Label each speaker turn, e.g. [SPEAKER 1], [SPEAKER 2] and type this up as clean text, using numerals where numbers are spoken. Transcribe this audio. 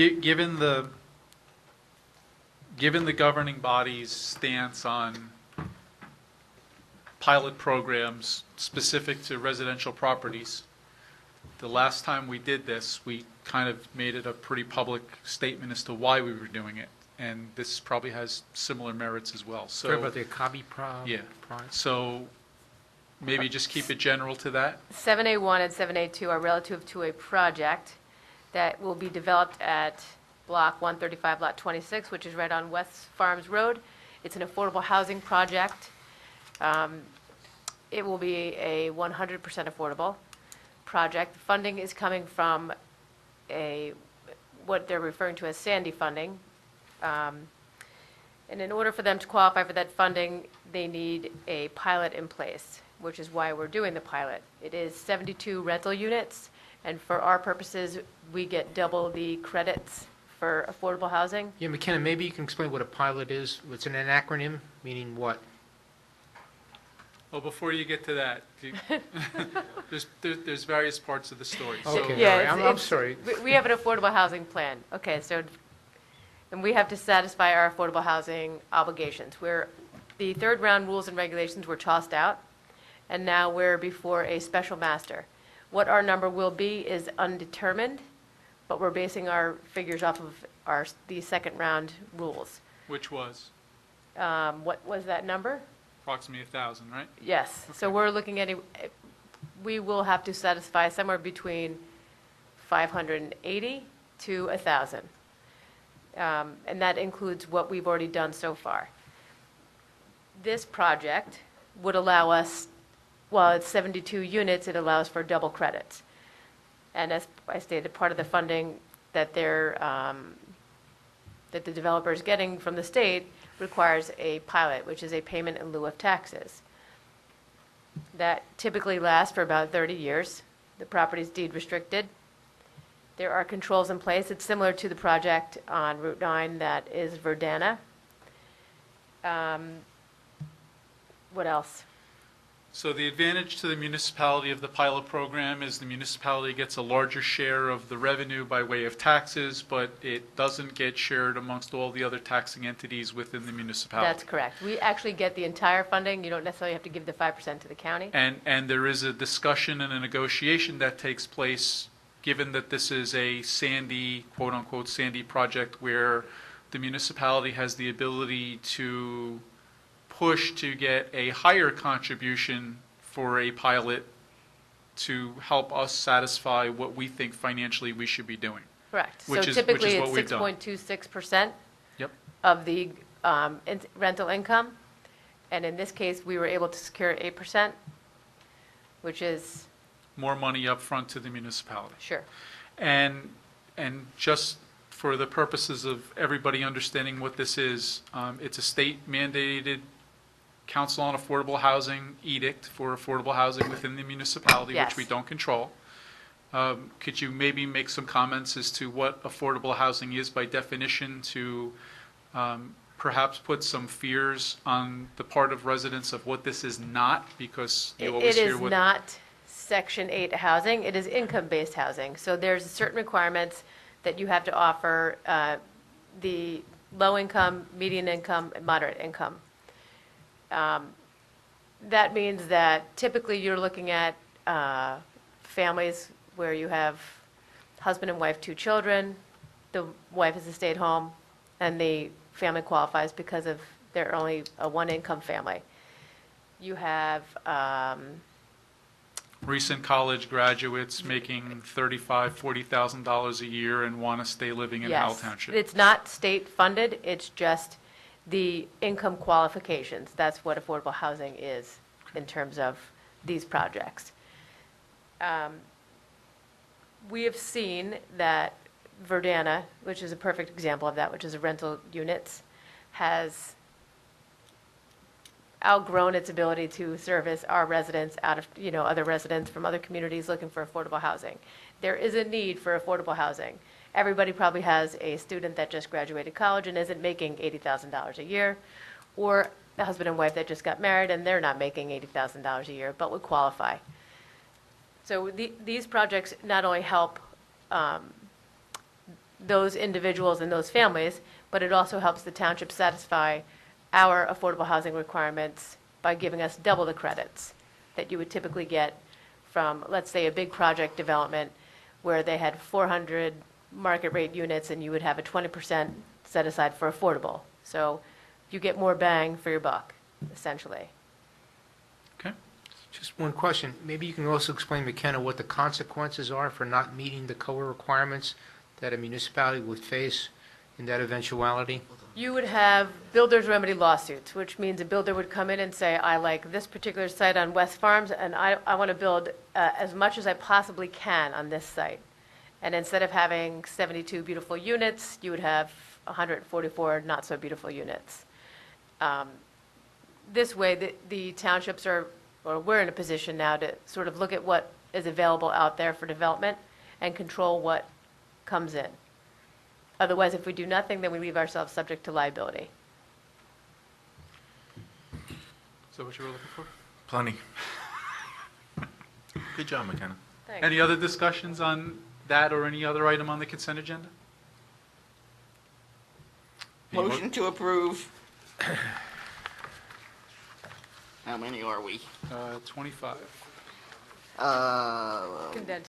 [SPEAKER 1] given the governing body's stance on pilot programs specific to residential properties, the last time we did this, we kind of made it a pretty public statement as to why we were doing it. And this probably has similar merits as well. So,
[SPEAKER 2] Sorry about the Akabi
[SPEAKER 1] yeah.
[SPEAKER 2] prize.
[SPEAKER 1] So maybe just keep it general to that.
[SPEAKER 3] 7A1 and 7A2 are relative to a project that will be developed at Block 135, Lot 26, which is right on West Farms Road. It's an affordable housing project. It will be a 100% affordable project. The funding is coming from what they're referring to as Sandy funding. And in order for them to qualify for that funding, they need a pilot in place, which is why we're doing the pilot. It is 72 rental units, and for our purposes, we get double the credits for affordable housing.
[SPEAKER 2] Yeah, McKenna, maybe you can explain what a pilot is. It's an acronym, meaning what?
[SPEAKER 1] Well, before you get to that, there's various parts of the story.
[SPEAKER 2] Okay,
[SPEAKER 3] Yeah,
[SPEAKER 2] all right. I'm
[SPEAKER 3] it's-
[SPEAKER 2] sorry.
[SPEAKER 3] We have an affordable housing plan. Okay, so, and we have to satisfy our affordable housing obligations. The third round rules and regulations were tossed out, and now we're before a special master. What our number will be is undetermined, but we're basing our figures off of the second round rules.
[SPEAKER 1] Which was
[SPEAKER 3] What was that number?
[SPEAKER 1] approximately 1,000, right?
[SPEAKER 3] Yes, so we're looking at, we will have to satisfy somewhere between 580 to 1,000. And that includes what we've already done so far. This project would allow us, while it's 72 units, it allows for double credits. And as I stated, part of the funding that that the developer is getting from the state requires a pilot, which is a payment in lieu of taxes. That typically lasts for about 30 years. The property is deed restricted. There are controls in place. It's similar to the project on Route 9 that is Verdana. What else?
[SPEAKER 1] So the advantage to the municipality of the pilot program is the municipality gets a larger share of the revenue by way of taxes, but it doesn't get shared amongst all the other taxing entities within the municipality.
[SPEAKER 3] That's correct. We actually get the entire funding. You don't necessarily have to give the 5% to the county.
[SPEAKER 1] And there is a discussion and a negotiation that takes place, given that this is a Sandy, quote-unquote Sandy project, where the municipality has the ability to push to get a higher contribution for a pilot to help us satisfy what we think financially we should be doing.
[SPEAKER 3] Correct. So
[SPEAKER 1] Which is
[SPEAKER 3] typically,
[SPEAKER 1] what
[SPEAKER 3] it's
[SPEAKER 1] we've done.
[SPEAKER 3] 6.26%
[SPEAKER 1] Yep.
[SPEAKER 3] of the rental income. And in this case, we were able to secure 8%, which is,
[SPEAKER 1] More money up front to the municipality.
[SPEAKER 3] sure.
[SPEAKER 1] And just for the purposes of everybody understanding what this is, it's a state mandated Council on Affordable Housing edict for affordable housing within the municipality,
[SPEAKER 3] Yes.
[SPEAKER 1] which we don't control. Could you maybe make some comments as to what affordable housing is by definition, to perhaps put some fears on the part of residents of what this is not, because you always
[SPEAKER 3] It
[SPEAKER 1] hear
[SPEAKER 3] is
[SPEAKER 1] what...
[SPEAKER 3] not Section 8 housing, it is income-based housing. So there's certain requirements that you have to offer the low income, median income, and moderate income. That means that typically you're looking at families where you have husband and wife, 2 children, the wife is a stay-at-home, and the family qualifies because of they're only a one-income family. You have
[SPEAKER 1] recent college graduates making $35,000, $40,000 a year and want to stay living in Howell
[SPEAKER 3] yes,
[SPEAKER 1] Township.
[SPEAKER 3] it's not state-funded, it's just the income qualifications. That's what affordable housing is in terms of these projects. We have seen that Verdana, which is a perfect example of that, which is a rental units, has outgrown its ability to service our residents out of, other residents from other communities looking for affordable housing. There is a need for affordable housing. Everybody probably has a student that just graduated college and isn't making $80,000 a year, or a husband and wife that just got married and they're not making $80,000 a year, but would qualify. So these projects not only help those individuals and those families, but it also helps the township satisfy our affordable housing requirements by giving us double the credits that you would typically get from, let's say, a big project development where they had 400 market rate units and you would have a 20% set aside for affordable. So you get more bang for your buck, essentially.
[SPEAKER 1] Okay.
[SPEAKER 2] Just one question. Maybe you can also explain, McKenna, what the consequences are for not meeting the COA requirements that a municipality would face in that eventuality?
[SPEAKER 3] You would have builder's remedy lawsuits, which means a builder would come in and say, I like this particular site on West Farms, and I want to build as much as I possibly can on this site. And instead of having 72 beautiful units, you would have 144 not-so-beautiful units. This way, the townships are, or we're in a position now to sort of look at what is available out there for development and control what comes in. Otherwise, if we do nothing, then we leave ourselves subject to liability.
[SPEAKER 1] Is that what you were looking for?
[SPEAKER 4] Plenty. Good job, McKenna.
[SPEAKER 3] Thanks.
[SPEAKER 1] Any other discussions on that or any other item on the consent agenda?
[SPEAKER 5] Motion to approve. How many are we?
[SPEAKER 1] 25.
[SPEAKER 3] Condensed